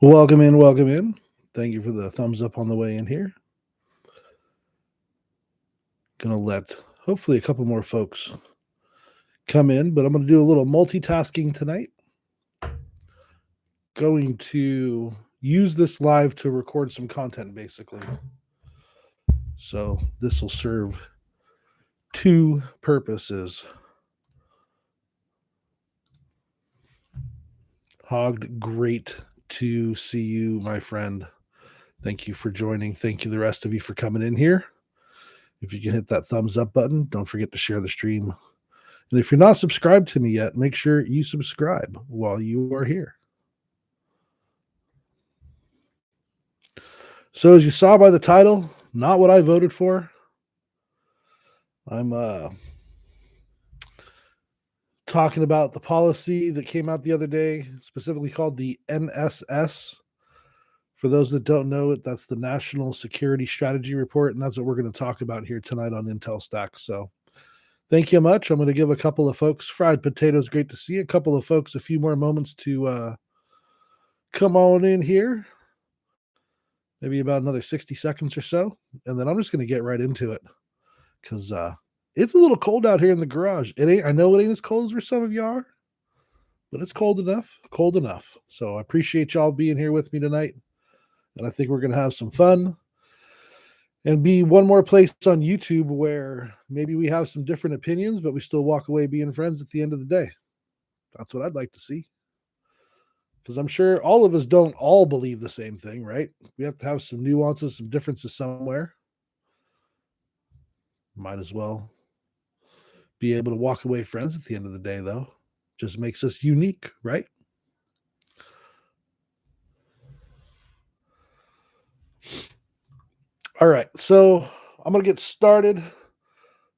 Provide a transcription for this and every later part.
Welcome in, welcome in. Thank you for the thumbs up on the way in here. Gonna let hopefully a couple more folks come in, but I'm gonna do a little multitasking tonight. Going to use this live to record some content basically. So this will serve two purposes. Hogged, great to see you, my friend. Thank you for joining. Thank you, the rest of you, for coming in here. If you can hit that thumbs up button, don't forget to share the stream. And if you're not subscribed to me yet, make sure you subscribe while you are here. So as you saw by the title, not what I voted for. I'm talking about the policy that came out the other day, specifically called the NSS. For those that don't know it, that's the National Security Strategy Report, and that's what we're going to talk about here tonight on IntelStack. So thank you much. I'm going to give a couple of folks, fried potatoes, great to see a couple of folks, a few more moments to come on in here. Maybe about another 60 seconds or so. And then I'm just going to get right into it because it's a little cold out here in the garage. I know it ain't as cold as for some of you are, but it's cold enough. So I appreciate y'all being here with me tonight. And I think we're going to have some fun and be one more place on YouTube where maybe we have some different opinions, but we still walk away being friends at the end of the day. That's what I'd like to see. Because I'm sure all of us don't all believe the same thing, right? We have to have some nuances, some differences somewhere. Might as well be able to walk away friends at the end of the day, though. Just makes us unique, right? All right, so I'm going to get started.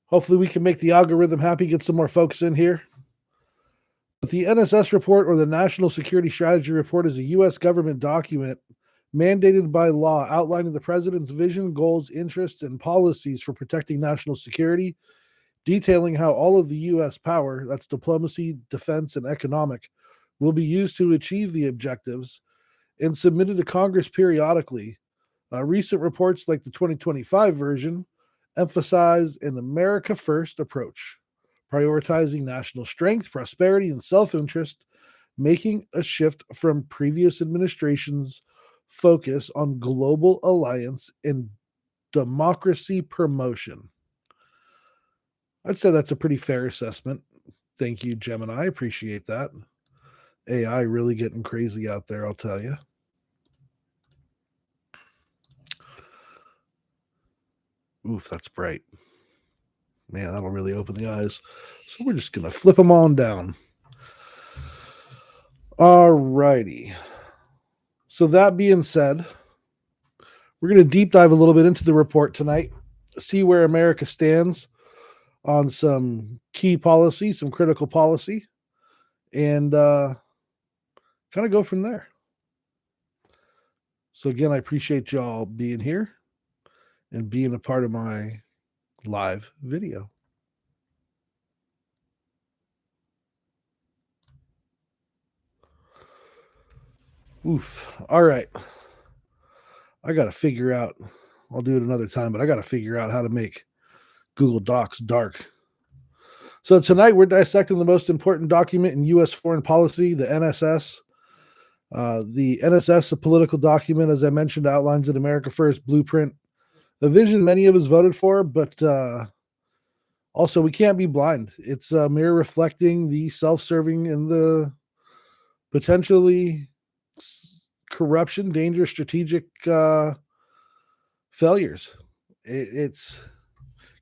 Hopefully we can make the algorithm happy, get some more folks in here. The NSS report, or the National Security Strategy Report, is a U.S. government document mandated by law outlining the president's vision, goals, interests, and policies for protecting national security, detailing how all of the U.S. power, that's diplomacy, defense, and economic, will be used to achieve the objectives, and submitted to Congress periodically. Recent reports, like the 2025 version, emphasize an America First approach, prioritizing national strength, prosperity, and self-interest, making a shift from previous administrations' focus on global alliance and democracy promotion. I'd say that's a pretty fair assessment. Thank you, Gemini. I appreciate that. AI really getting crazy out there, I'll tell you. Oof, that's bright. Man, that'll really open the eyes. So we're just going to flip them on down. All righty. So that being said, we're going to deep dive a little bit into the report tonight, see where America stands on some key policy, some critical policy, and kind of go from there. So again, I appreciate y'all being here and being a part of my live video. Oof. All right. I got to figure out, I'll do it another time, but I got to figure out how to make Google Docs dark. So tonight we're dissecting the most important document in U.S. foreign policy, the NSS. The NSS, a political document, as I mentioned, outlines an America First blueprint, a vision many of us voted for, but also we can't be blind. It's a mirror reflecting the self-serving and the potentially corruption, dangerous, strategic failures. It's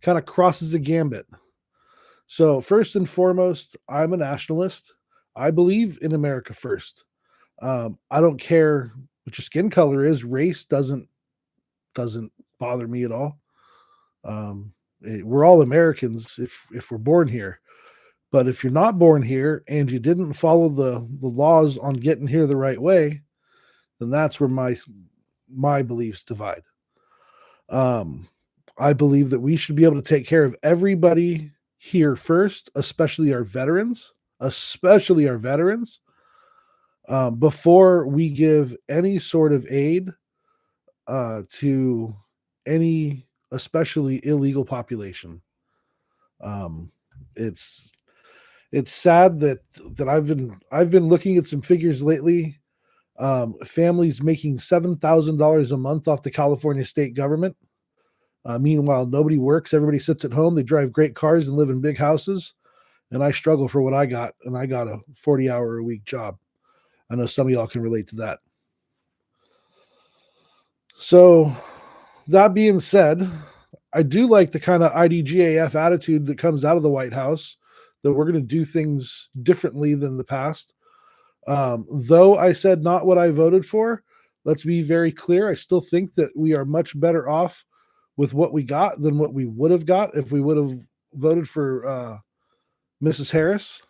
kind of crosses a gambit. So first and foremost, I'm a nationalist. I believe in America first. I don't care what your skin color is. Race doesn't bother me at all. We're all Americans if we're born here. But if you're not born here and you didn't follow the laws on getting here the right way, then that's where my beliefs divide. I believe that we should be able to take care of everybody here first, especially our veterans, before we give any sort of aid to any, especially illegal population. Um, it's it's sad that I've been looking at some figures lately. Families making $7,000 a month off the California state government. Meanwhile, nobody works. Everybody sits at home. They drive great cars and live in big houses. And I struggle for what I got. And I got a 40-hour-a-week job. I know some of y'all can relate to that. So, that being said, I do like the kind of IDGAF attitude that comes out of the White House, that we're going to do things differently than the past. Though I said not what I voted for, let's be very clear. I still think that we are much better off with what we got than what we would have got if we would have voted for Mrs. Harris.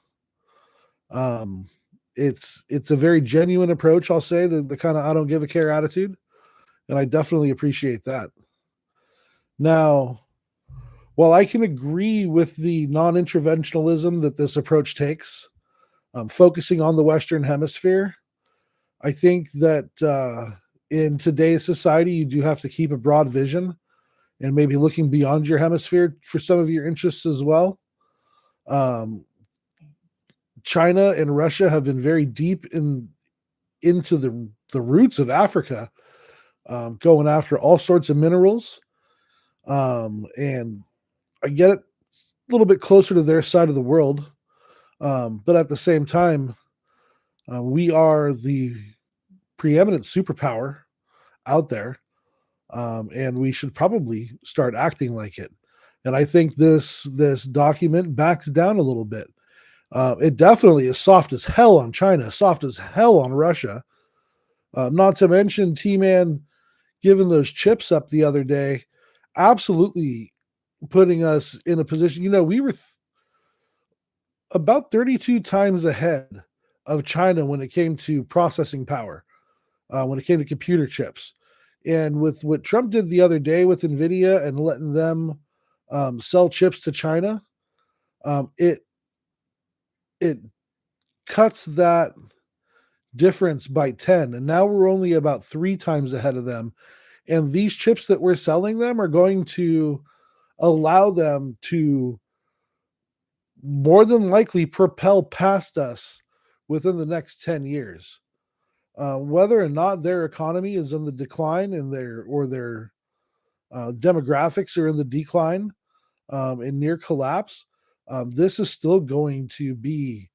Um, it's a very genuine approach, I'll say, the kind of I don't give a care attitude, and I definitely appreciate that. Now, while I can agree with the non-interventionalism that this approach takes, focusing on the Western Hemisphere, I think that in today's society, you do have to keep a broad vision and maybe looking beyond your hemisphere for some of your interests as well. Um, China and Russia have been very deep into the roots of Africa, going after all sorts of minerals. And I get it, a little bit closer to their side of the world. But at the same time, we are the preeminent superpower out there, and we should probably start acting like it. And I think this document backs down a little bit. It definitely is soft as hell on China, soft as hell on Russia. Not to mention T-Man giving those chips up the other day, absolutely putting us in a position. We were about 32 times ahead of China when it came to processing power, when it came to computer chips. And with what Trump did the other day with NVIDIA and letting them sell chips to China, it cuts that difference by 10. And now we're only about 3 times ahead of them. And these chips that we're selling them are going to allow them to more than likely propel past us within the next 10 years. Whether or not their economy is in the decline and their demographics are in the decline and near collapse, this is still going to be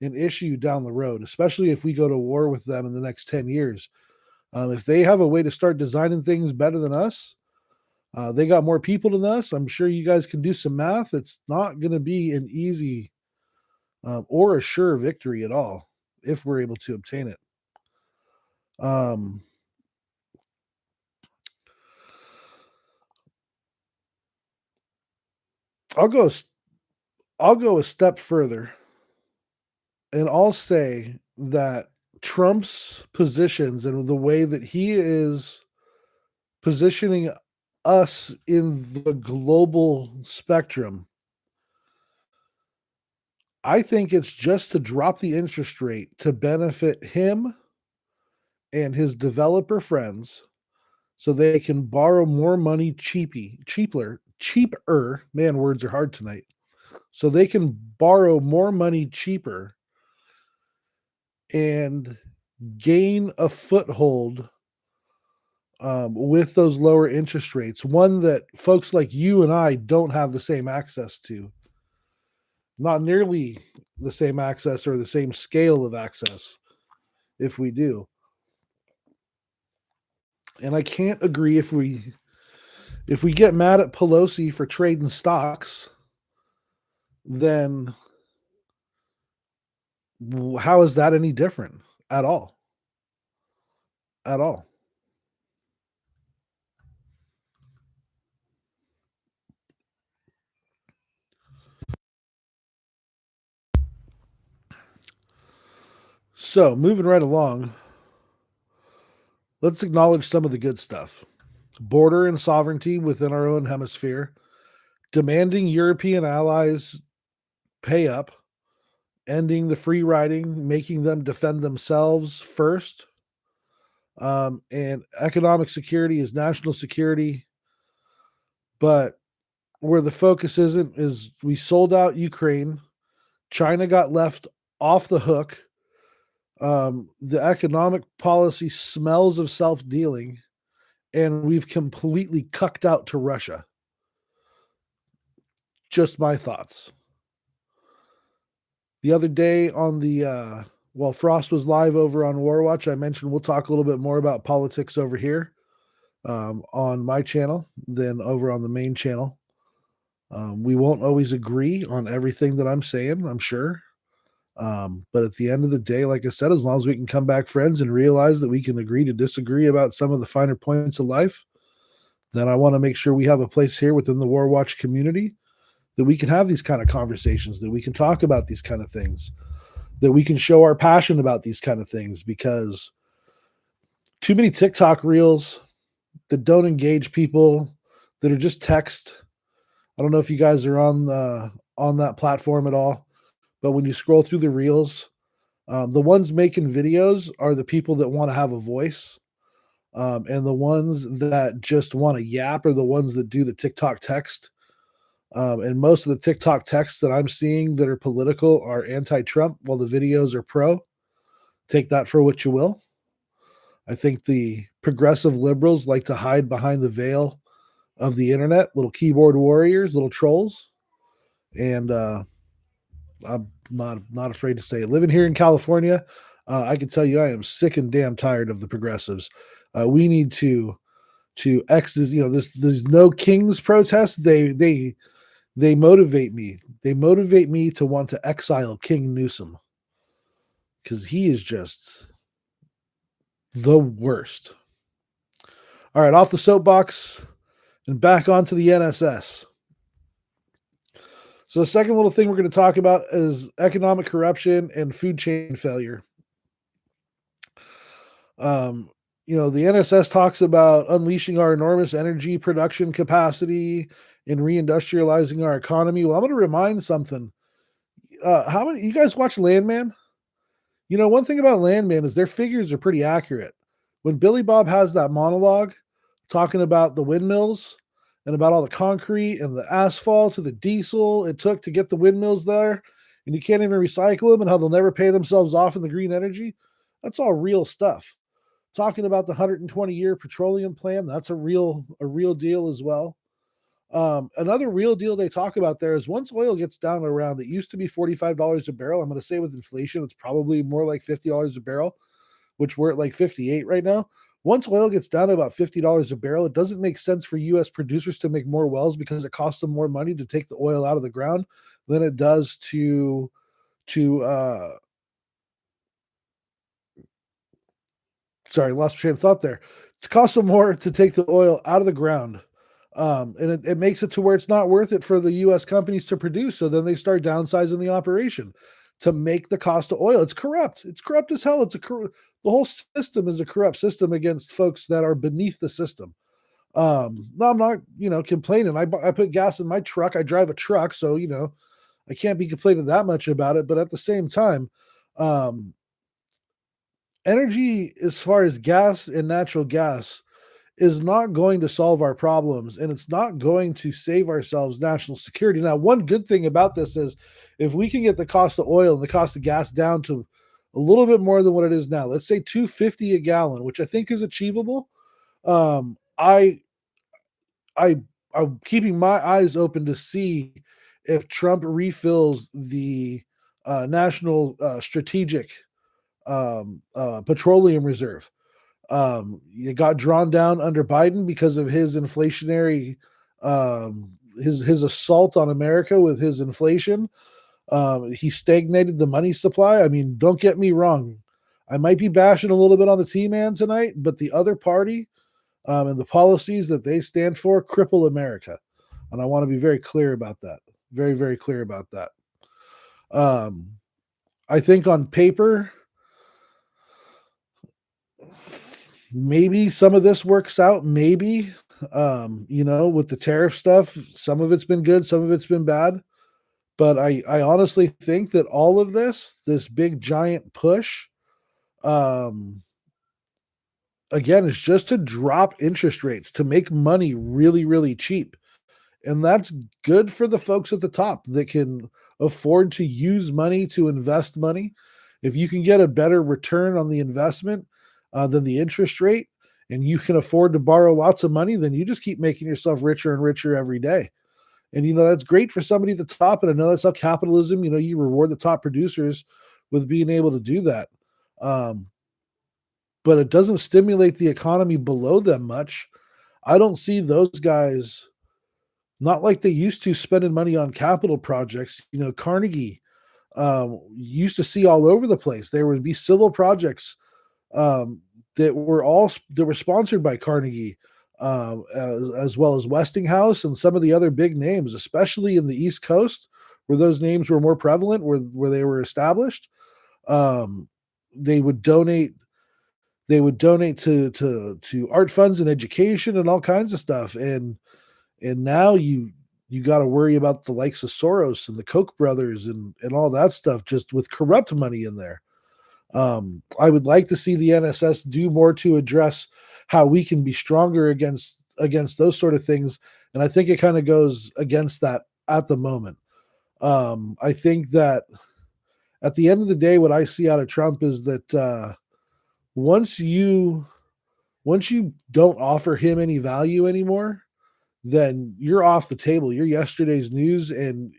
an issue down the road, especially if we go to war with them in the next 10 years. If they have a way to start designing things better than us, they got more people than us. I'm sure you guys can do some math. It's not going to be an easy or a sure victory at all if we're able to obtain it. I'll go a step further, and I'll say that Trump's positions and the way that he is positioning us in the global spectrum, I think it's just to drop the interest rate to benefit him and his developer friends so they can borrow more money cheaper. Man, words are hard tonight. So they can borrow more money cheaper and gain a foothold with those lower interest rates, one that folks like you and I don't have the same access to. Not nearly the same access or the same scale of access if we do. And I can't agree if we get mad at Pelosi for trading stocks, then how is that any different at all? At all. So, moving right along, let's acknowledge some of the good stuff. Border and sovereignty within our own hemisphere, demanding European allies pay up, ending the free riding, making them defend themselves first. And economic security is national security. But where the focus isn't is we sold out Ukraine. China got left off the hook. The economic policy smells of self-dealing, and we've completely cucked out to Russia. Just my thoughts. The other day on the while Frost was live over on Warwatch, I mentioned we'll talk a little bit more about politics over here on my channel than over on the main channel. We won't always agree on everything that I'm saying, I'm sure. But at the end of the day, like I said, as long as we can come back friends and realize that we can agree to disagree about some of the finer points of life, then I want to make sure we have a place here within the Warwatch community that we can have these kind of conversations, that we can talk about these kind of things, that we can show our passion about these kind of things, because too many TikTok reels that don't engage people, that are just text. I don't know if you guys are on that platform at all, but when you scroll through the reels, the ones making videos are the people that want to have a voice. And the ones that just want to yap are the ones that do the TikTok text. And most of the TikTok texts that I'm seeing that are political are anti-Trump, while the videos are pro. Take that for what you will. I think the progressive liberals like to hide behind the veil of the internet, little keyboard warriors, little trolls. And I'm not afraid to say it. Living here in California, I can tell you I am sick and damn tired of the progressives. We need to exit. This no kings protest. They motivate me. They motivate me to want to exile King Newsom, because he is just the worst. All right, off the soapbox and back onto the NSS. So the second little thing we're going to talk about is economic corruption and food chain failure. The NSS talks about unleashing our enormous energy production capacity and reindustrializing our economy. Well, I'm going to remind something. How many you guys watch Landman? One thing about Landman is their figures are pretty accurate. When Billy Bob has that monologue talking about the windmills and about all the concrete and the asphalt and the diesel it took to get the windmills there, and you can't even recycle them, and how they'll never pay themselves off in the green energy, that's all real stuff. Talking about the 120-year petroleum plan, that's a real deal as well. Another real deal they talk about there is once oil gets down around, it used to be $45 a barrel. I'm going to say with inflation, it's probably more like $50 a barrel, which we're at like 58 right now. Once oil gets down to about $50 a barrel, it doesn't make sense for U.S. producers to make more wells, because it costs them more money to take the oil out of the ground than it does to sorry, lost my train of thought there. It costs them more to take the oil out of the ground. And it makes it to where it's not worth it for the U.S. companies to produce. So then they start downsizing the operation to make the cost of oil. It's corrupt. It's corrupt as hell. The whole system is a corrupt system against folks that are beneath the system. No, I'm not, complaining. I put gas in my truck. I drive a truck, so I can't be complaining that much about it. But at the same time, energy, as far as gas and natural gas, is not going to solve our problems, and it's not going to save ourselves national security. Now, one good thing about this is if we can get the cost of oil and the cost of gas down to a little bit more than what it is now, let's say $2.50 a gallon, which I think is achievable. I'm keeping my eyes open to see if Trump refills the national strategic petroleum reserve. It got drawn down under Biden because of his inflationary, his assault on America with his inflation. He stagnated the money supply. I mean, don't get me wrong. I might be bashing a little bit on the T-Man tonight, but the other party and the policies that they stand for cripple America. And I want to be very clear about that. Very, very clear about that. I think on paper, maybe some of this works out. Maybe, with the tariff stuff, some of it's been good, some of it's been bad. But I honestly think that all of this big giant push, um, again, is just to drop interest rates to make money really, really cheap. And that's good for the folks at the top that can afford to use money to invest money. If you can get a better return on the investment than the interest rate, and you can afford to borrow lots of money, then you just keep making yourself richer and richer every day. And that's great for somebody at the top. And I know that's how capitalism, you reward the top producers with being able to do that. Um, but it doesn't stimulate the economy below them much. I don't see those guys, not like they used to, spending money on capital projects. Carnegie used to see all over the place. There would be civil projects um, that were sponsored by Carnegie, as well as Westinghouse and some of the other big names, especially in the East Coast, where those names were more prevalent, where they were established. Um, they would donate. They would donate to art funds and education and all kinds of stuff. And now you got to worry about the likes of Soros and the Koch brothers and all that stuff, just with corrupt money in there. I would like to see the NSS do more to address how we can be stronger against those sort of things, and I think it kind of goes against that at the moment. I think that at the end of the day, what I see out of Trump is that once you don't offer him any value anymore, then you're off the table. You're yesterday's news, and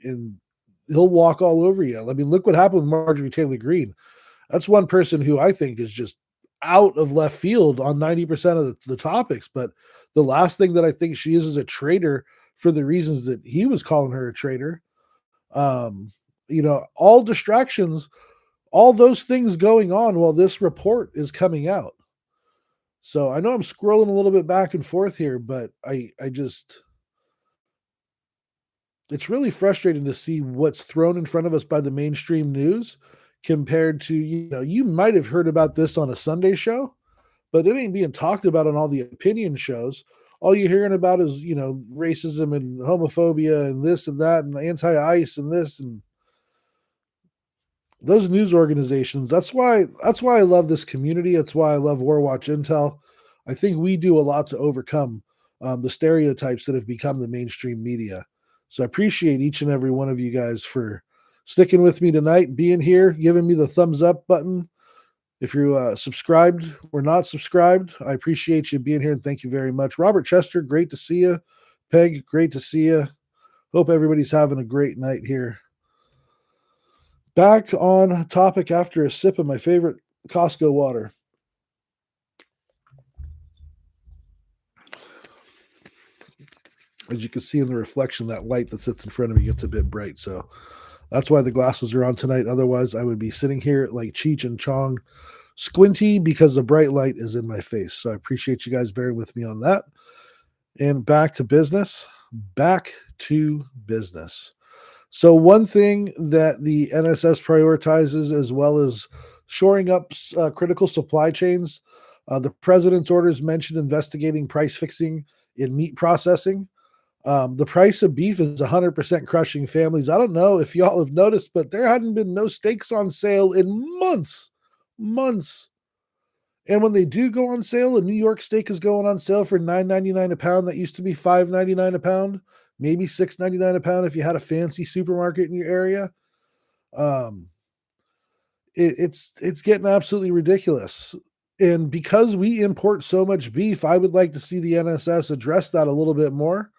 he'll walk all over you. I mean, look what happened with Marjorie Taylor Greene. That's one person who I think is just out of left field on 90% of the topics. But the last thing that I think she is a traitor for the reasons that he was calling her a traitor. All distractions, all those things going on while this report is coming out. So I know I'm scrolling a little bit back and forth here, but I just, it's really frustrating to see what's thrown in front of us by the mainstream news compared to, you might have heard about this on a Sunday show, but it ain't being talked about on all the opinion shows. All you're hearing about is, racism and homophobia and this and that and anti-ICE and this and those news organizations. That's why I love this community. That's why I love War Watch Intel. I think we do a lot to overcome the stereotypes that have become the mainstream media. So I appreciate each and every one of you guys for sticking with me tonight, being here, giving me the thumbs up button. If you're subscribed or not subscribed, I appreciate you being here, and thank you very much. Robert Chester, great to see you. Peg, great to see you. Hope everybody's having a great night here. Back on topic after a sip of my favorite Costco water. As you can see in the reflection, that light that sits in front of me gets a bit bright. So that's why the glasses are on tonight. Otherwise, I would be sitting here like Cheech and Chong, squinty, because the bright light is in my face. So I appreciate you guys bearing with me on that. And back to business. So one thing that the NSS prioritizes, as well as shoring up critical supply chains, the president's orders mentioned investigating price fixing in meat processing. The price of beef is 100% crushing families. I don't know if y'all have noticed, but there hadn't been no steaks on sale in months. And when they do go on sale, a New York steak is going on sale for $9.99 a pound. That used to be $5.99 a pound, maybe $6.99 a pound if you had a fancy supermarket in your area. It's getting absolutely ridiculous. And because we import so much beef, I would like to see the NSS address that a little bit more.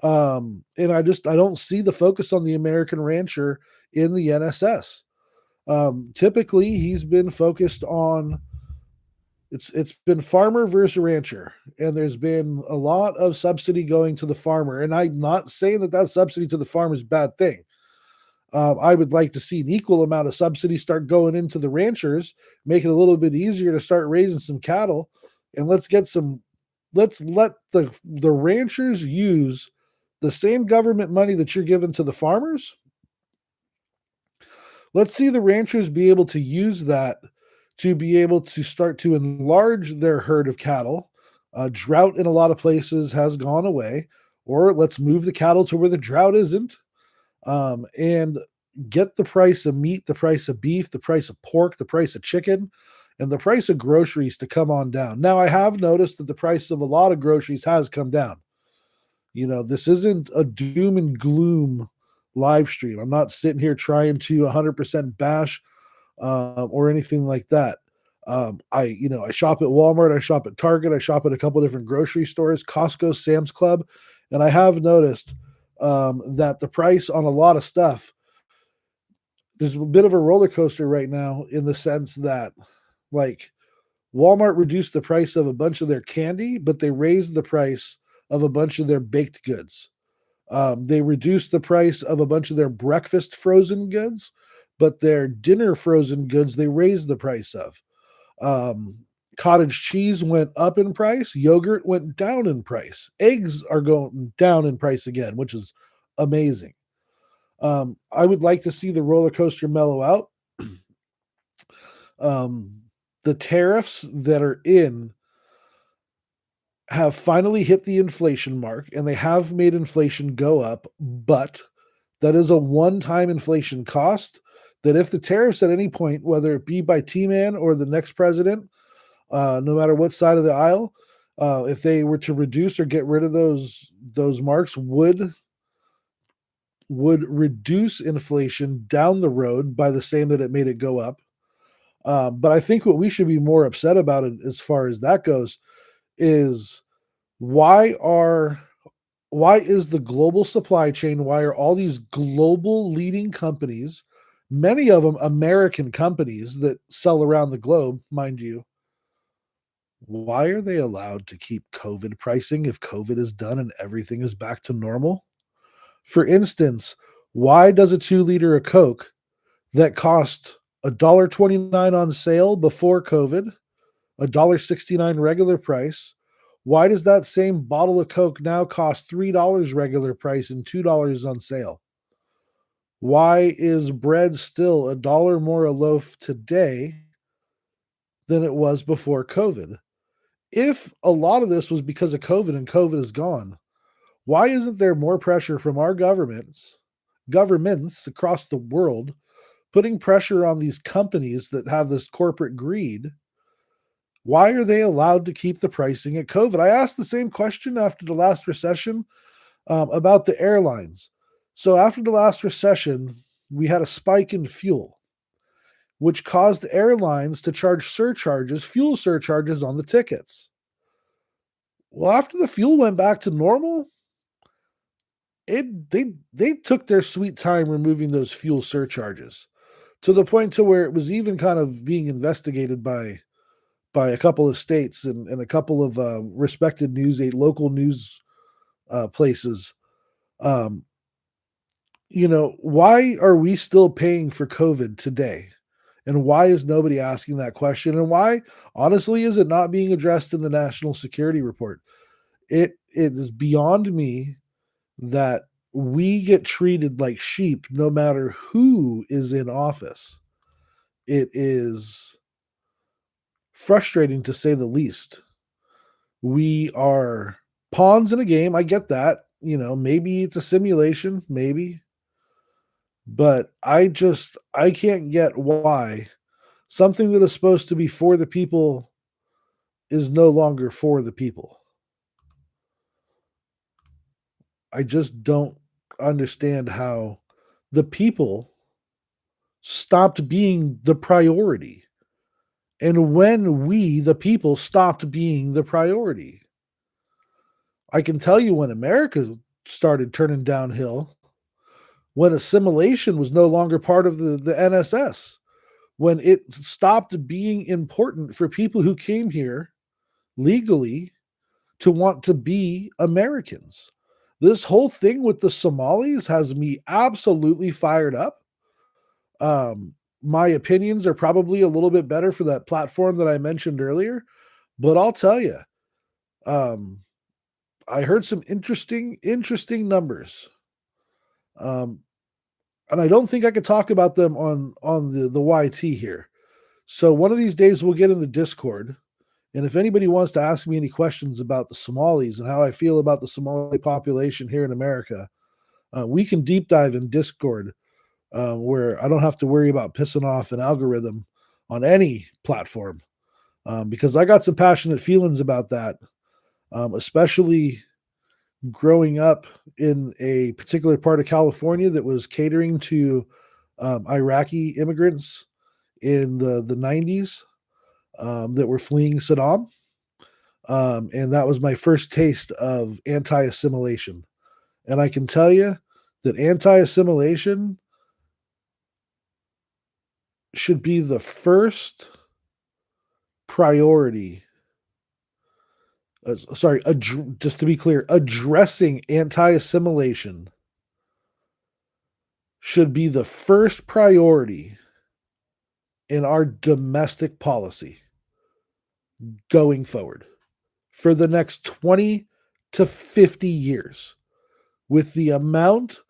And I don't see the focus on the American rancher in the NSS. Typically, he's been focused on it's been farmer versus rancher, and there's been a lot of subsidy going to the farmer. And I'm not saying that subsidy to the farmer is a bad thing. I would like to see an equal amount of subsidy start going into the ranchers, make it a little bit easier to start raising some cattle, and let's let the ranchers use the same government money that you're giving to the farmers. Let's see the ranchers be able to use that to be able to start to enlarge their herd of cattle. Drought in a lot of places has gone away, or let's move the cattle to where the drought isn't. and get the price of meat, the price of beef, the price of pork, the price of chicken, and the price of groceries to come on down. Now, I have noticed that the price of a lot of groceries has come down. This isn't a doom and gloom live stream. I'm not sitting here trying to 100% bash or anything like that. I shop at Walmart, I shop at Target, I shop at a couple different grocery stores, Costco, Sam's Club, and I have noticed that the price on a lot of stuff, there's a bit of a roller coaster right now in the sense that, like, Walmart reduced the price of a bunch of their candy, but they raised the price of a bunch of their baked goods. They reduced the price of a bunch of their breakfast frozen goods, but their dinner frozen goods, they raised the price of. Um, Cottage cheese went up in price. Yogurt went down in price. Eggs are going down in price again, which is amazing. I would like to see the roller coaster mellow out. The tariffs that are in have finally hit the inflation mark, and they have made inflation go up, but that is a one-time inflation cost that if the tariffs at any point, whether it be by T-Man or the next president, no matter what side of the aisle, if they were to reduce or get rid of those marks, would reduce inflation down the road by the same that it made it go up. But I think what we should be more upset about it, as far as that goes, is why is the global supply chain, why are all these global leading companies, many of them American companies that sell around the globe, mind you, why are they allowed to keep COVID pricing if COVID is done and everything is back to normal? For instance, why does a 2 liter of Coke that cost $1.29 on sale before COVID, $1.69 regular price, why does that same bottle of Coke now cost $3 regular price and $2 on sale? Why is bread still $1 more a loaf today than it was before COVID? If a lot of this was because of COVID and COVID is gone, why isn't there more pressure from our governments across the world, putting pressure on these companies that have this corporate greed? Why are they allowed to keep the pricing at COVID? I asked the same question after the last recession about the airlines. So after the last recession, we had a spike in fuel, which caused airlines to charge fuel surcharges on the tickets. Well, after the fuel went back to normal, they took their sweet time removing those fuel surcharges to the point to where it was even kind of being investigated by a couple of states and a couple of respected local news places. Um, why are we still paying for COVID today? And why is nobody asking that question? And why, honestly, is it not being addressed in the national security report? It is beyond me that we get treated like sheep no matter who is in office. It is frustrating to say the least. We are pawns in a game. I get that. Maybe it's a simulation, maybe. But I can't get why something that is supposed to be for the people is no longer for the people. I just don't understand how the people stopped being the priority and when we, the people, stopped being the priority. I can tell you when America started turning downhill, when assimilation was no longer part of the NSS, when it stopped being important for people who came here legally to want to be Americans. This whole thing with the Somalis has me absolutely fired up. My opinions are probably a little bit better for that platform that I mentioned earlier, but I'll tell you, I heard some interesting numbers. And I don't think I could talk about them on the YT here. So one of these days we'll get in the Discord, and if anybody wants to ask me any questions about the Somalis and how I feel about the Somali population here in America, We can deep dive in Discord, where I don't have to worry about pissing off an algorithm on any platform, because I got some passionate feelings about that, especially growing up in a particular part of California that was catering to Iraqi immigrants in the 90s, that were fleeing Saddam. And that was my first taste of anti assimilation. And I can tell you that anti assimilation should be the first priority. Just to be clear, addressing anti assimilation should be the first priority in our domestic policy going forward for the next 20 to 50 years, with the amount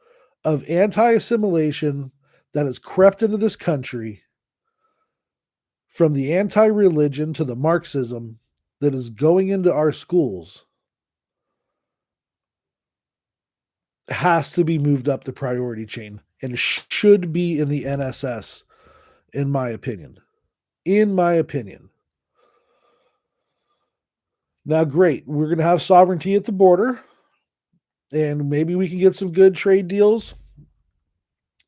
of anti assimilation that has crept into this country, from the anti religion to the Marxism that is going into our schools, has to be moved up the priority chain and should be in the NSS, in my opinion. In my opinion. Now, great. We're going to have sovereignty at the border, and maybe we can get some good trade deals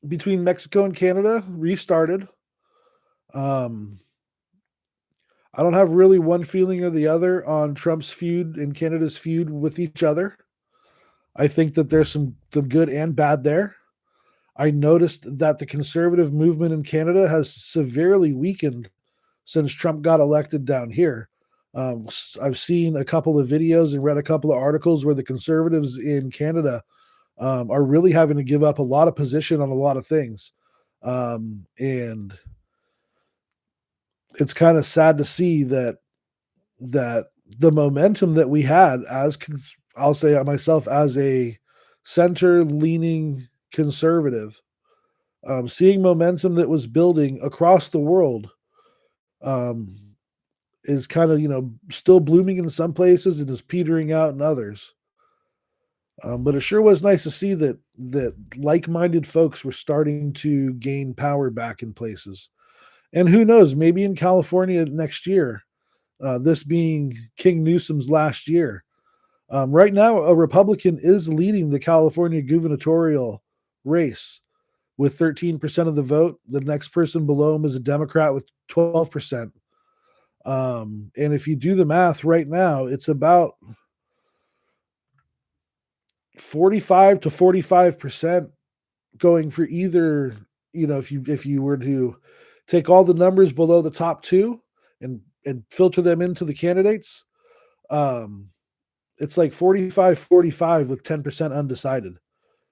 between Mexico and Canada restarted. I don't have really one feeling or the other on Trump's feud and Canada's feud with each other. I think that there's some good and bad there. I noticed that the conservative movement in Canada has severely weakened since Trump got elected down here. I've seen a couple of videos and read a couple of articles where the conservatives in Canada are really having to give up a lot of position on a lot of things. And it's kind of sad to see that the momentum that we had as, I'll say myself, as a center-leaning conservative, seeing momentum that was building across the world, is kind of, still blooming in some places and is petering out in others. But it sure was nice to see that like-minded folks were starting to gain power back in places. And who knows, maybe in California next year, this being King Newsom's last year. Right now, a Republican is leading the California gubernatorial race with 13% of the vote. The next person below him is a Democrat with 12%. And if you do the math right now, it's about 45 to 45% going for either, if you were to take all the numbers below the top two and filter them into the candidates, it's like 45-45 with 10% undecided.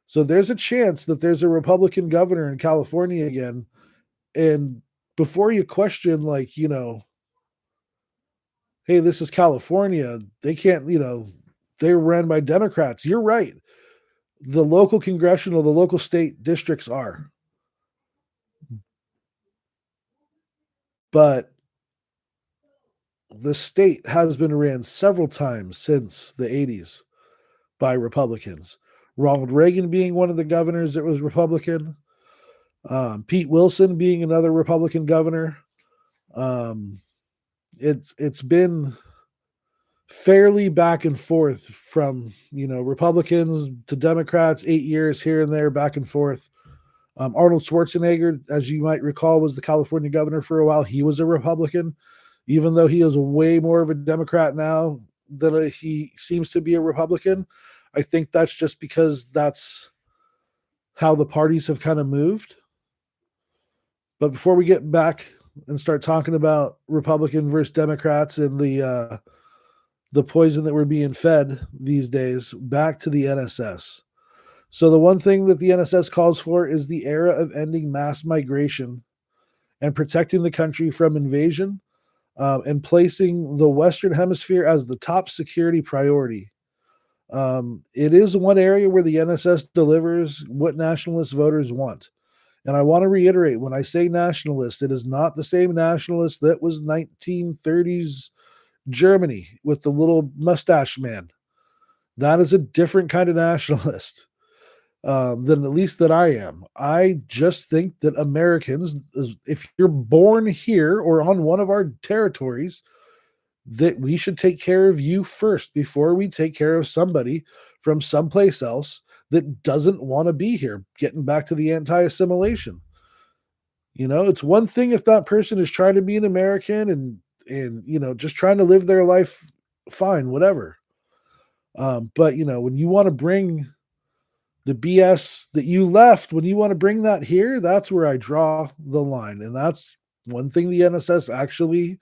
So there's a chance that there's a Republican governor in California again. And before you question, hey, this is California, they can't, they're ran by Democrats. You're right. The local state districts are. But the state has been ran several times since the 80s by Republicans. Ronald Reagan being one of the governors that was Republican. Pete Wilson being another Republican governor. It's been fairly back and forth from, Republicans to Democrats, 8 years here and there, back and forth. Arnold Schwarzenegger, as you might recall, was the California governor for a while. He was a Republican, even though he is way more of a Democrat now than he seems to be a Republican. I think that's just because that's how the parties have kind of moved. But before we get back and start talking about Republican versus Democrats and the poison that we're being fed these days, back to the NSS. So the one thing that the NSS calls for is the era of ending mass migration and protecting the country from invasion, and placing the Western Hemisphere as the top security priority. It is one area where the NSS delivers what nationalist voters want. And I want to reiterate, when I say nationalist, it is not the same nationalist that was 1930s Germany with the little mustache man. That is a different kind of nationalist. than at least that I am. I just think that Americans, if you're born here or on one of our territories, that we should take care of you first before we take care of somebody from someplace else that doesn't want to be here. Getting back to the anti-assimilation, it's one thing if that person is trying to be an American and just trying to live their life, fine, whatever. But when you want to bring the BS that you left, when you want to bring that here, that's where I draw the line, and that's one thing the NSS actually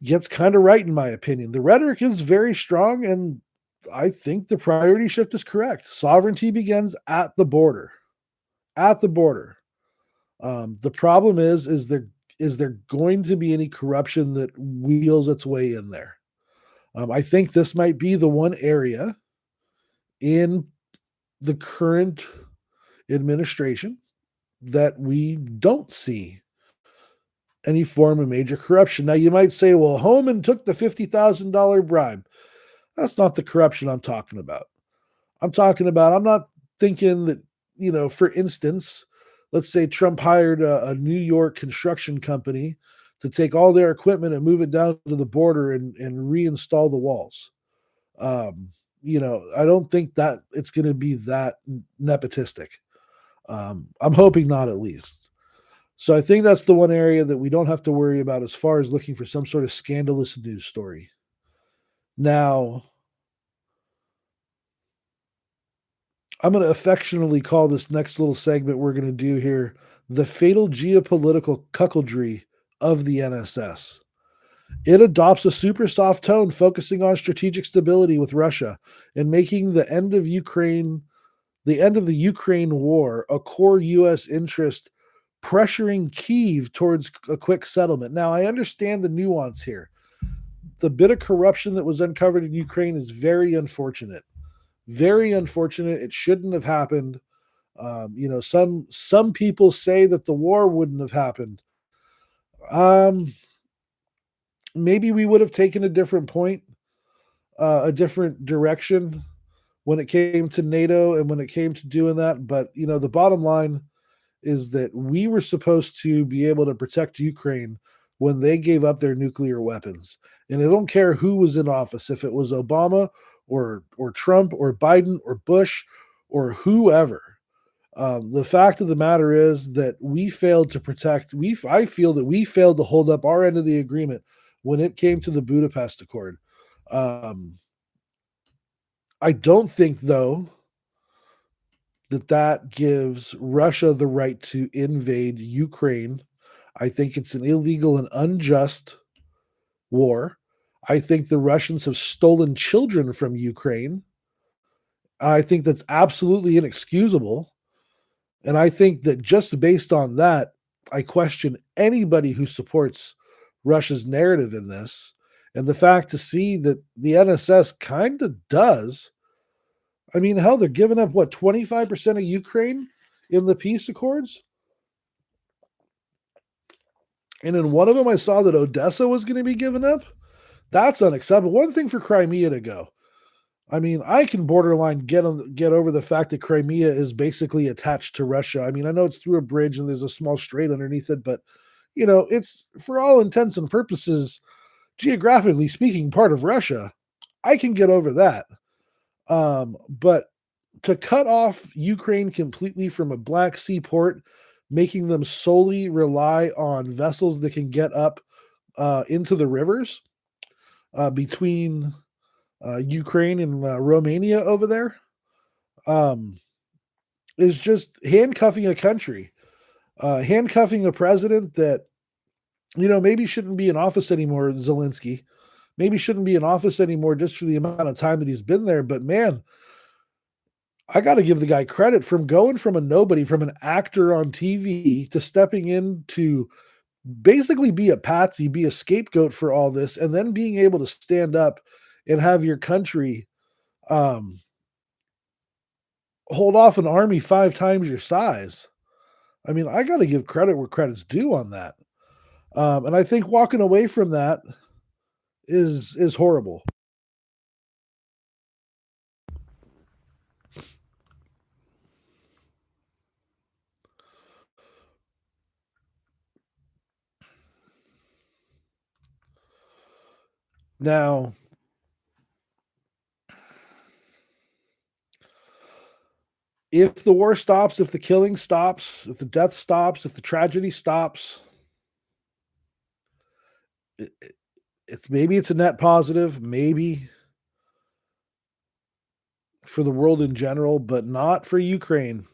gets kind of right, in my opinion. The rhetoric is very strong, and I think the priority shift is correct. Sovereignty begins at the border. At the border. The problem is there going to be any corruption that wheels its way in there? I think this might be the one area in the current administration that we don't see any form of major corruption. Now, you might say, well, Homan took the $50,000 bribe. That's not the corruption I'm talking about. I'm not thinking that, for instance, let's say Trump hired a New York construction company to take all their equipment and move it down to the border and reinstall the walls. I don't think that it's going to be that nepotistic. I'm hoping not, at least. So I think that's the one area that we don't have to worry about as far as looking for some sort of scandalous news story. Now, I'm going to affectionately call this next little segment we're going to do here the fatal geopolitical cuckoldry of the NSS. It adopts a super soft tone focusing on strategic stability with Russia and making the end of the Ukraine war a core U.S. interest, pressuring Kyiv towards a quick settlement. Now, I understand the nuance here. The bit of corruption that was uncovered in Ukraine is very unfortunate. Very unfortunate. It shouldn't have happened. Some people say that the war wouldn't have happened. Maybe we would have taken a different point, a different direction when it came to NATO and when it came to doing that. But the bottom line is that we were supposed to be able to protect Ukraine when they gave up their nuclear weapons. And I don't care who was in office, if it was Obama or Trump or Biden or Bush or whoever. The fact of the matter is that we failed to protect. I feel that we failed to hold up our end of the agreement when it came to the Budapest Accord. I don't think, though, that gives Russia the right to invade Ukraine. I think it's an illegal and unjust war. I think the Russians have stolen children from Ukraine. I think that's absolutely inexcusable. And I think that just based on that, I question anybody who supports Russia's narrative in this. And the fact to see that the NSS kind of does. I mean, hell, they're giving up, 25% of Ukraine in the peace accords? And in one of them, I saw that Odessa was going to be given up. That's unacceptable. One thing for Crimea to go. I mean, I can borderline get over the fact that Crimea is basically attached to Russia. I mean, I know it's through a bridge and there's a small strait underneath it, but it's for all intents and purposes, geographically speaking, part of Russia. I can get over that. But to cut off Ukraine completely from a Black Sea port, making them solely rely on vessels that can get up into the rivers between Ukraine and Romania over there, is just handcuffing a country, handcuffing a president that, maybe shouldn't be in office anymore, Zelensky. Maybe shouldn't be in office anymore just for the amount of time that he's been there. But man, I got to give the guy credit from going from a nobody, from an actor on TV to stepping in to basically be a patsy, be a scapegoat for all this, and then being able to stand up and have your country hold off an army 5 times your size. I mean, I got to give credit where credit's due on that. And I think walking away from that is horrible. Now, if the war stops, if the killing stops, if the death stops, if the tragedy stops, maybe it's a net positive, maybe for the world in general, but not for Ukraine.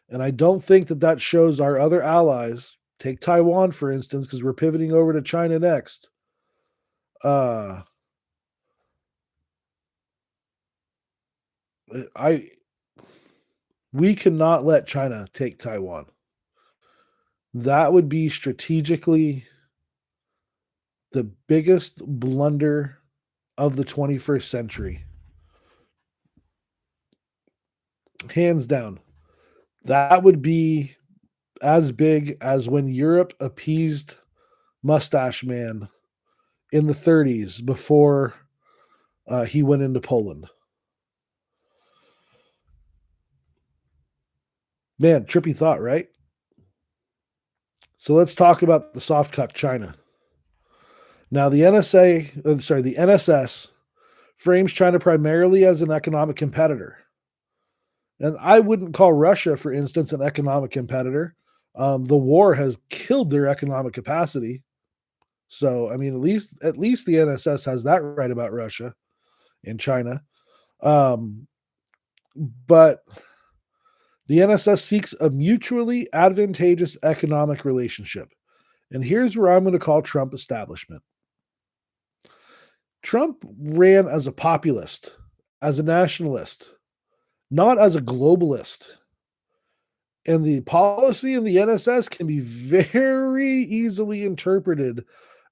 And I don't think that shows our other allies, take Taiwan, for instance, because we're pivoting over to China next. We cannot let China take Taiwan. That would be strategically the biggest blunder of the 21st century. Hands down. That would be as big as when Europe appeased Mustache Man in the 30s before he went into Poland. Man, trippy thought, right? So let's talk about the soft cuck China. Now, the NSS frames China primarily as an economic competitor. And I wouldn't call Russia, for instance, an economic competitor. The war has killed their economic capacity. So, I mean, at least the NSS has that right about Russia and China. But the NSS seeks a mutually advantageous economic relationship. And here's where I'm going to call Trump establishment. Trump ran as a populist, as a nationalist, not as a globalist. And the policy in the NSS can be very easily interpreted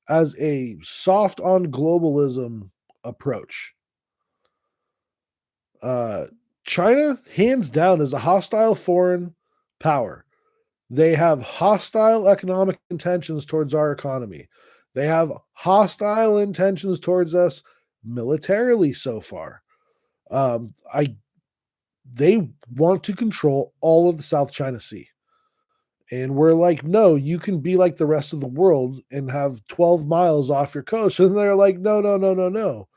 as a soft on globalism approach. China, hands down, is a hostile foreign power. They have hostile economic intentions towards our economy. They have hostile intentions towards us militarily so far. They want to control all of the South China Sea. And we're like, no, you can be like the rest of the world and have 12 miles off your coast. And they're like, no.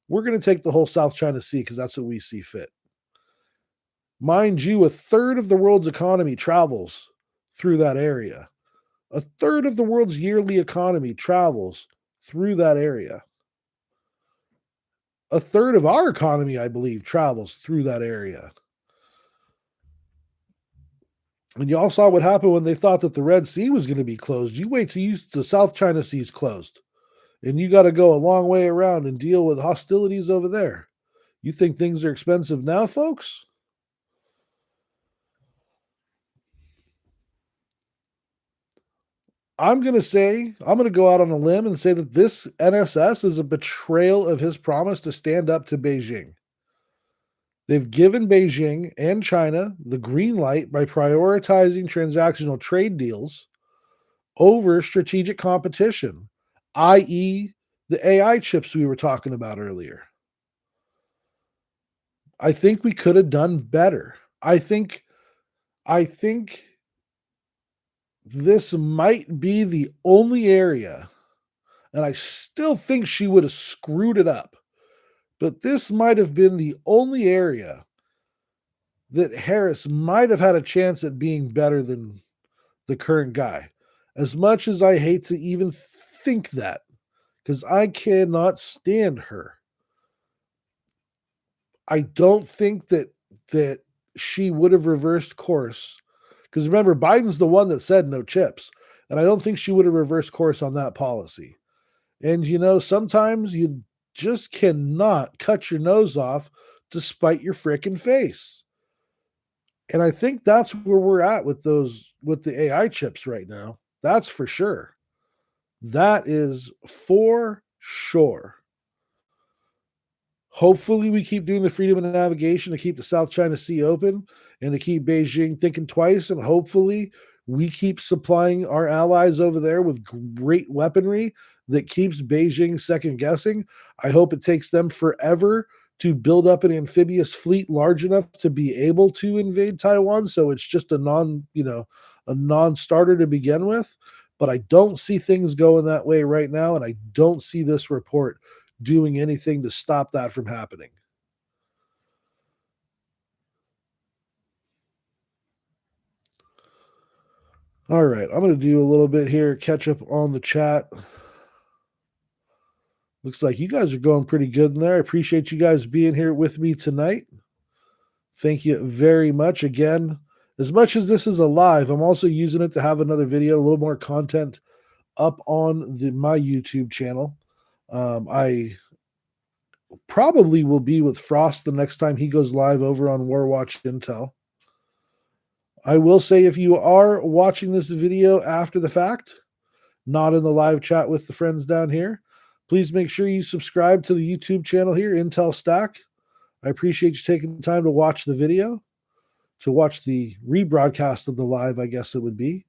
We're going to take the whole South China Sea because that's what we see fit. Mind you, a third of the world's economy travels through that area. A third of the world's yearly economy travels through that area. A third of our economy, I believe, travels through that area. And you all saw what happened when they thought that the Red Sea was going to be closed. You wait till the South China Sea is closed. And you got to go a long way around and deal with hostilities over there. You think things are expensive now, folks? I'm going to go out on a limb and say that this NSS is a betrayal of his promise to stand up to Beijing. They've given Beijing and China the green light by prioritizing transactional trade deals over strategic competition, i.e., the AI chips we were talking about earlier. I think we could have done better. I think this might be the only area, and I still think she would have screwed it up, but this might have been the only area that Harris might have had a chance at being better than the current guy. As much as I hate to even think that, because I cannot stand her. I don't think that she would have reversed course. Because remember, Biden's the one that said no chips. And I don't think she would have reversed course on that policy. And sometimes you just cannot cut your nose off to spite your frickin' face. And I think that's where we're at with the AI chips right now. That's for sure. That is for sure. Hopefully we keep doing the freedom of navigation to keep the South China Sea open and to keep Beijing thinking twice. And hopefully we keep supplying our allies over there with great weaponry that keeps Beijing second guessing. I hope it takes them forever to build up an amphibious fleet large enough to be able to invade Taiwan. So it's just a non-starter to begin with. But I don't see things going that way right now, and I don't see this report doing anything to stop that from happening. All right, I'm going to do a little bit here, catch up on the chat. Looks like you guys are going pretty good in there. I appreciate you guys being here with me tonight. Thank you very much. Again, as much as this is a live, I'm also using it to have another video, a little more content up on my YouTube channel. I probably will be with Frost the next time he goes live over on Warwatch Intel. I will say, if you are watching this video after the fact, not in the live chat with the friends down here, please make sure you subscribe to the YouTube channel here, IntelStack. I appreciate you taking the time to watch the video, to watch the rebroadcast of the live, I guess it would be.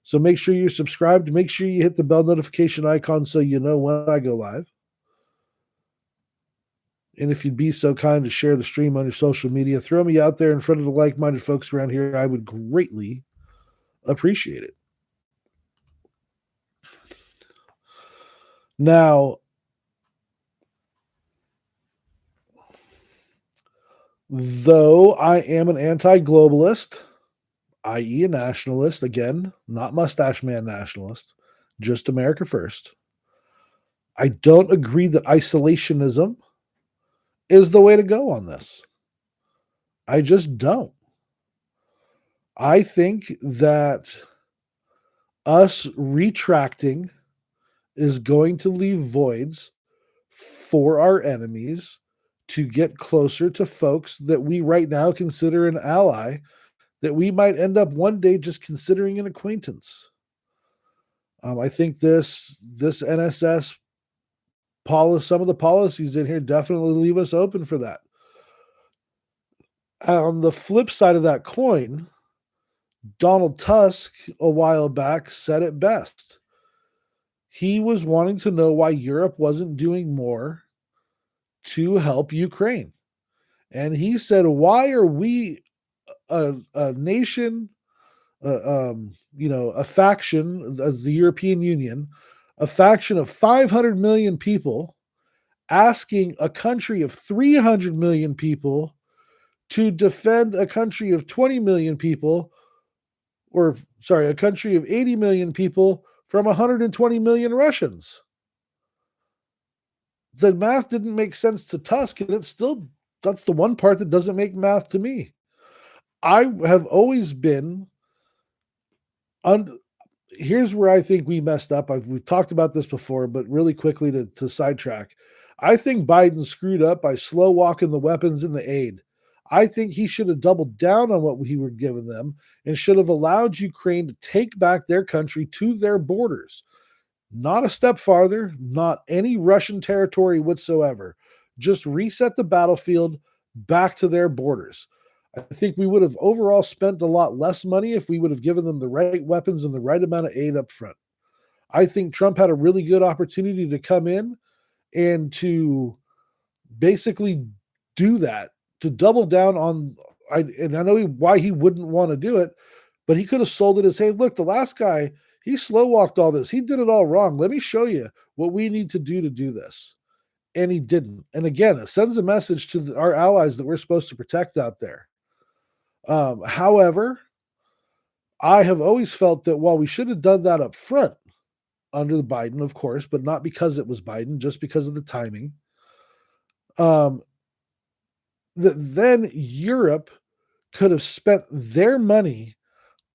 So make sure you're subscribed. Make sure you hit the bell notification icon so you know when I go live. And if you'd be so kind to share the stream on your social media, throw me out there in front of the like-minded folks around here. I would greatly appreciate it. Now, though I am an anti-globalist, i.e. a nationalist, again, not mustache man nationalist, just America first, I don't agree that isolationism is the way to go on this. I just don't. I think that us retracting is going to leave voids for our enemies to get closer to folks that we right now consider an ally, that we might end up one day just considering an acquaintance. I think this NSS policy, some of the policies in here definitely leave us open for that. On the flip side of that coin, Donald Tusk a while back said it best. He was wanting to know why Europe wasn't doing more to help Ukraine. And he said, why are we a nation, a faction, the European Union, a faction of 500 million people asking a country of 300 million people to defend a country of 20 million people, a country of 80 million people from 120 million Russians? The math didn't make sense to Tusk, and that's the one part that doesn't make math to me. I have always been here's where I think we messed up. We've talked about this before, but really quickly to sidetrack. I think Biden screwed up by slow walking the weapons and the aid. I think he should have doubled down on what he were giving them and should have allowed Ukraine to take back their country to their borders. Not a step farther, not any Russian territory whatsoever. Just reset the battlefield back to their borders. I think we would have overall spent a lot less money if we would have given them the right weapons and the right amount of aid up front. I think Trump had a really good opportunity to come in and to basically do that, to double down on, and I know why he wouldn't want to do it, but he could have sold it as, hey, look, the last guy, he slow walked all this. He did it all wrong. Let me show you what we need to do this. And he didn't. And again, it sends a message to our allies that we're supposed to protect out there. However, I have always felt that while we should have done that up front under the Biden, of course, but not because it was Biden, just because of the timing, that then Europe could have spent their money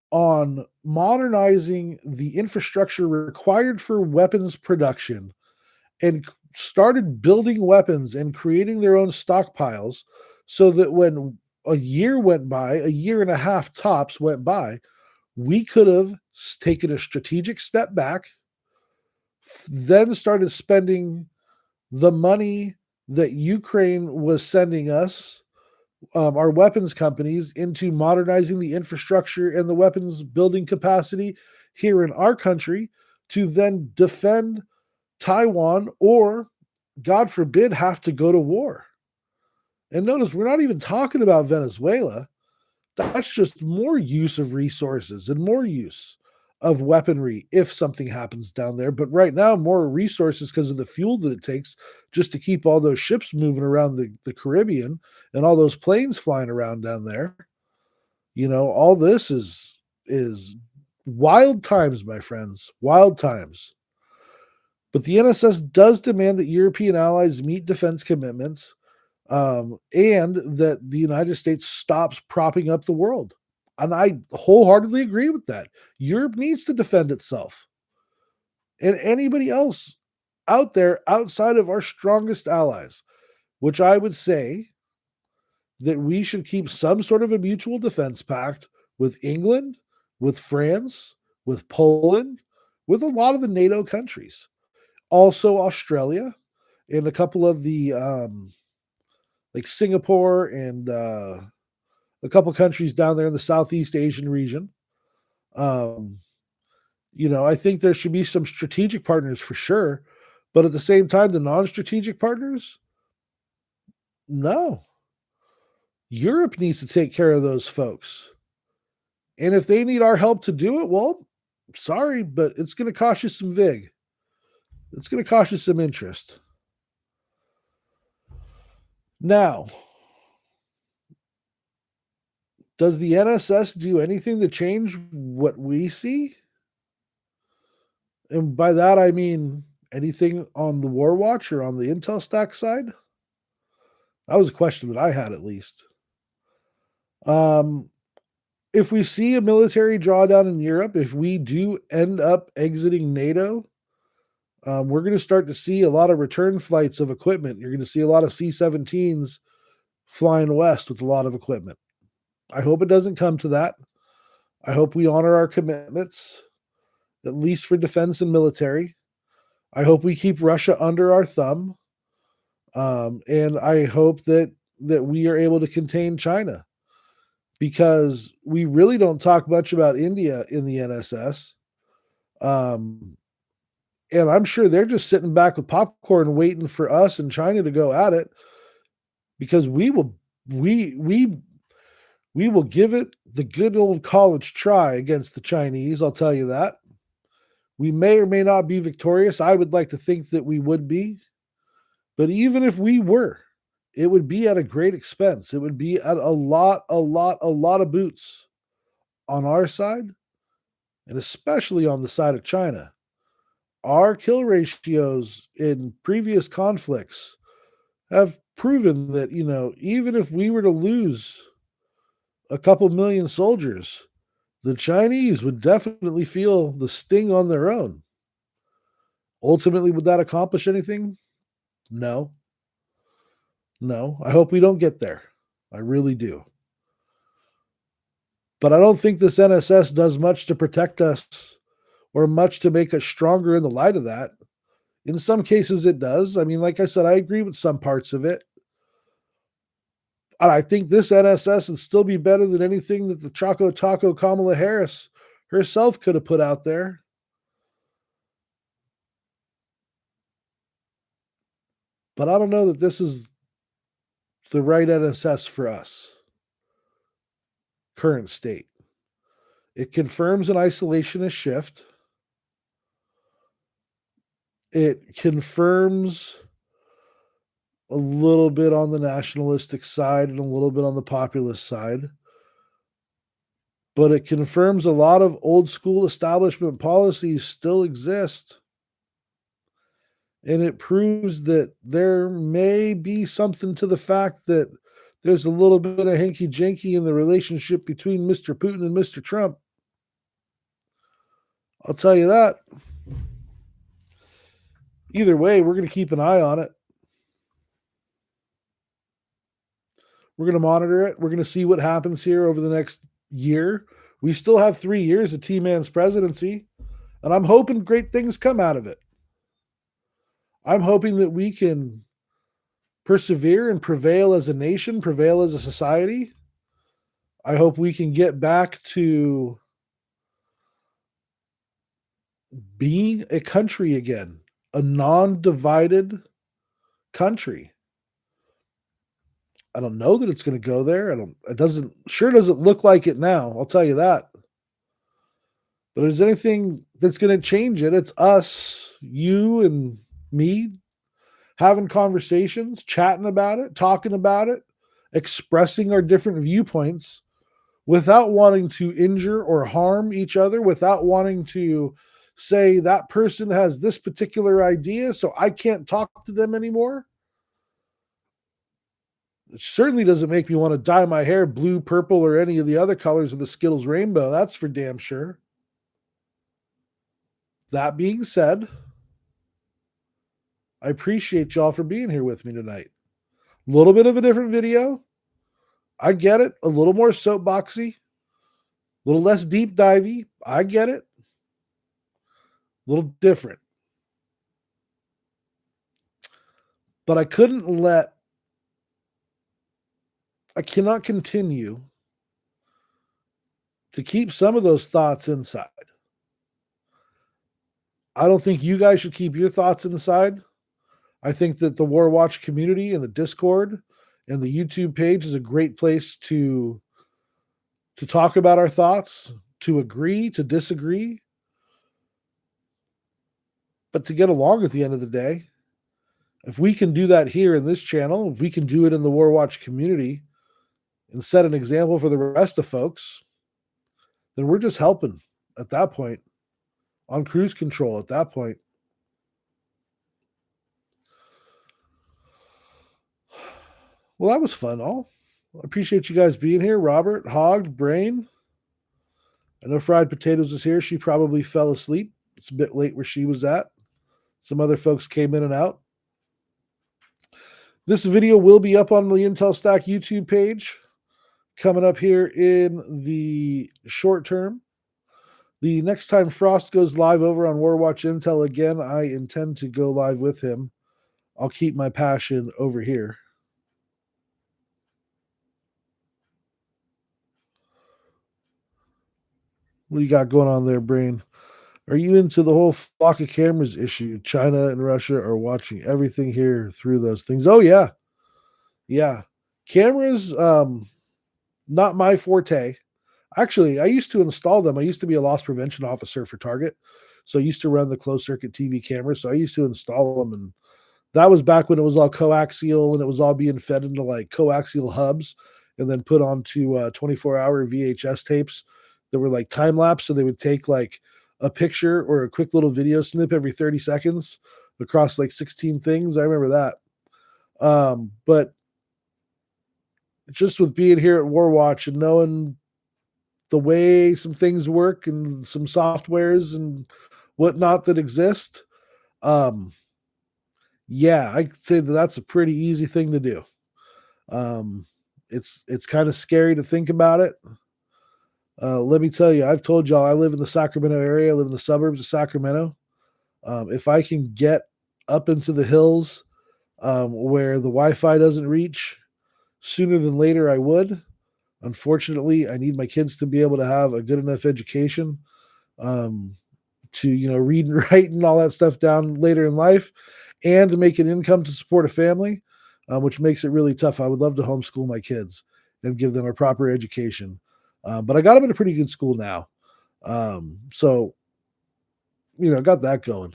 on modernizing the infrastructure required for weapons production and started building weapons and creating their own stockpiles so that when a year went by, a year and a half tops went by, we could have taken a strategic step back, then started spending the money that Ukraine was sending us, our weapons companies, into modernizing the infrastructure and the weapons building capacity here in our country to then defend Taiwan or, God forbid, have to go to war. And notice, we're not even talking about Venezuela. That's just more use of resources and more use of weaponry if something happens down there. But right now, more resources because of the fuel that it takes just to keep all those ships moving around the Caribbean and all those planes flying around down there. All this is wild times, my friends, wild times. But the NSS does demand that European allies meet defense commitments, and that the United States stops propping up the world. And I wholeheartedly agree with that. Europe needs to defend itself. And anybody else out there outside of our strongest allies, which I would say that we should keep some sort of a mutual defense pact with England, with France, with Poland, with a lot of the NATO countries. Also Australia and a couple of the like Singapore and a couple countries down there in the Southeast Asian region. I think there should be some strategic partners for sure, but at the same time, the non-strategic partners, no. Europe needs to take care of those folks. And if they need our help to do it, well, sorry, but it's going to cost you some VIG. It's going to cost you some interest. Now, does the NSS do anything to change what we see? And by that, I mean anything on the War Watch or on the IntelStack side? That was a question that I had, at least. If we see a military drawdown in Europe, if we do end up exiting NATO, we're going to start to see a lot of return flights of equipment. You're going to see a lot of C-17s flying west with a lot of equipment. I hope it doesn't come to that. I hope we honor our commitments, at least for defense and military. I hope we keep Russia under our thumb. And I hope that we are able to contain China, because we really don't talk much about India in the NSS. And I'm sure they're just sitting back with popcorn waiting for us and China to go at it, because we will give it the good old college try against the Chinese, I'll tell you that. We may or may not be victorious. I would like to think that we would be. But even if we were, it would be at a great expense. It would be at a lot of boots on our side, and especially on the side of China. Our kill ratios in previous conflicts have proven that, even if we were to lose a couple million soldiers, the Chinese would definitely feel the sting on their own. Ultimately, would that accomplish anything? No. I hope we don't get there. I really do. But I don't think this NSS does much to protect us or much to make us stronger in the light of that. In some cases, it does. I mean, like I said, I agree with some parts of it. And I think this NSS would still be better than anything that the Choco Taco Kamala Harris herself could have put out there. But I don't know that this is the right NSS for us. Current state. It confirms an isolationist shift. It confirms a little bit on the nationalistic side and a little bit on the populist side. But it confirms a lot of old school establishment policies still exist. And it proves that there may be something to the fact that there's a little bit of hanky-janky in the relationship between Mr. Putin and Mr. Trump. I'll tell you that. Either way, we're going to keep an eye on it. We're going to monitor it. We're going to see what happens here over the next year. We still have 3 years of T-Man's presidency, and I'm hoping great things come out of it. I'm hoping that we can persevere and prevail as a nation, prevail as a society. I hope we can get back to being a country again, a non-divided country. I don't know that it's going to go there. It doesn't look like it now. I'll tell you that. But if there's anything that's going to change it, it's us, you and me, having conversations, chatting about it, talking about it, expressing our different viewpoints without wanting to injure or harm each other, without wanting to say that person has this particular idea, so I can't talk to them anymore. It certainly doesn't make me want to dye my hair blue, purple, or any of the other colors of the Skittles rainbow. That's for damn sure. That being said, I appreciate y'all for being here with me tonight. A little bit of a different video. I get it. A little more soapboxy, a little less deep divey. I get it. A little different. But I cannot continue to keep some of those thoughts inside. I don't think you guys should keep your thoughts inside. I think that the War Watch community and the Discord and the YouTube page is a great place to talk about our thoughts, to agree, to disagree, but to get along at the end of the day. If we can do that here in this channel, if we can do it in the War Watch community and set an example for the rest of folks, then we're just helping at that point, on cruise control at that point. Well, that was fun, all. I appreciate you guys being here. Robert, Hogged, Brain. I know Fried Potatoes is here. She probably fell asleep. It's a bit late where she was at. Some other folks came in and out. This video will be up on the IntelStack YouTube page coming up here in the short term. The next time Frost goes live over on Warwatch Intel again, I intend to go live with him. I'll keep my passion over here. What do you got going on there, Brain? Are you into the whole flock of cameras issue? China and Russia are watching everything here through those things. Oh, yeah. Yeah. Cameras, not my forte. Actually, I used to install them. I used to be a loss prevention officer for Target. So I used to run the closed circuit TV cameras. So I used to install them. And that was back when it was all coaxial and it was all being fed into like coaxial hubs and then put onto 24-hour VHS tapes that were like time lapse. So they would take like a picture or a quick little video snip every 30 seconds across like 16 things. I remember that. But just with being here at Warwatch and knowing the way some things work and some softwares and whatnot that exist, yeah, I'd say that that's a pretty easy thing to do. It's kind of scary to think about it. Let me tell you, I've told y'all I live in the Sacramento area. I live in the suburbs of Sacramento. If I can get up into the hills where the Wi-Fi doesn't reach, sooner than later I would. Unfortunately, I need my kids to be able to have a good enough education to, read and write and all that stuff down later in life, and to make an income to support a family, which makes it really tough. I would love to homeschool my kids and give them a proper education. But I got them in a pretty good school now. So, got that going.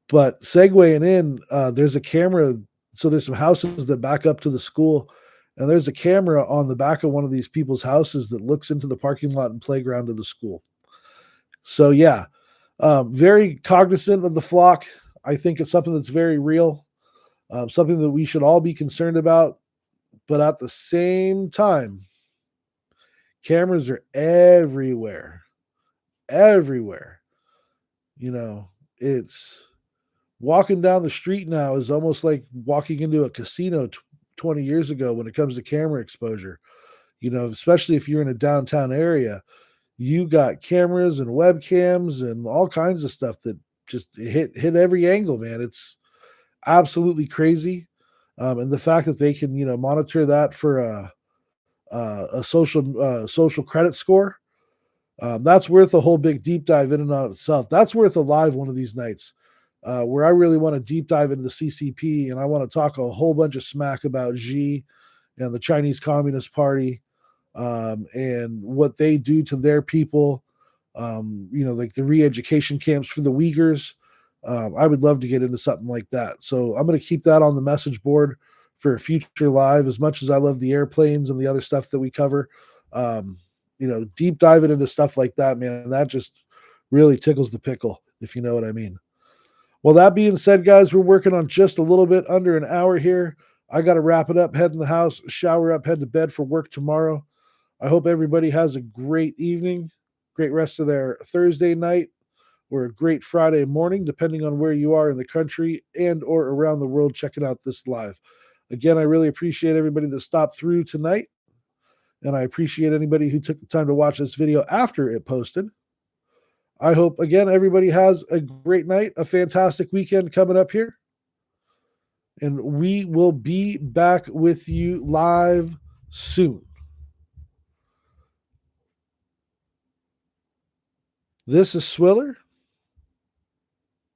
But segueing in, there's a camera. So there's some houses that back up to the school, and there's a camera on the back of one of these people's houses that looks into the parking lot and playground of the school. So yeah, very cognizant of the flock. I think it's something that's very real, something that we should all be concerned about. But at the same time, cameras are everywhere. Everywhere. It's walking down the street now is almost like walking into a casino 20 years ago when it comes to camera exposure. Especially if you're in a downtown area, you got cameras and webcams and all kinds of stuff that just hit every angle, man. It's absolutely crazy. And the fact that they can, monitor that for a social credit score, that's worth a whole big deep dive in and of itself. That's worth a live one of these nights, where I really want to deep dive into the CCP, and I want to talk a whole bunch of smack about Xi and the Chinese Communist Party, and what they do to their people, like the re-education camps for the Uyghurs. I would love to get into something like that. So I'm going to keep that on the message board for a future live. As much as I love the airplanes and the other stuff that we cover, deep diving into stuff like that, man, that just really tickles the pickle, if you know what I mean. Well, that being said, guys, we're working on just a little bit under an hour here. I got to wrap it up, head in the house, shower up, head to bed for work tomorrow. I hope everybody has a great evening, great rest of their Thursday night, or a great Friday morning, depending on where you are in the country and or around the world checking out this live. Again, I really appreciate everybody that stopped through tonight, and I appreciate anybody who took the time to watch this video after it posted. I hope, again, everybody has a great night, a fantastic weekend coming up here, and we will be back with you live soon. This is Swiller.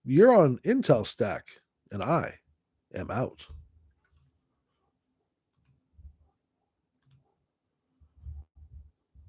You're on IntelStack, and I am out.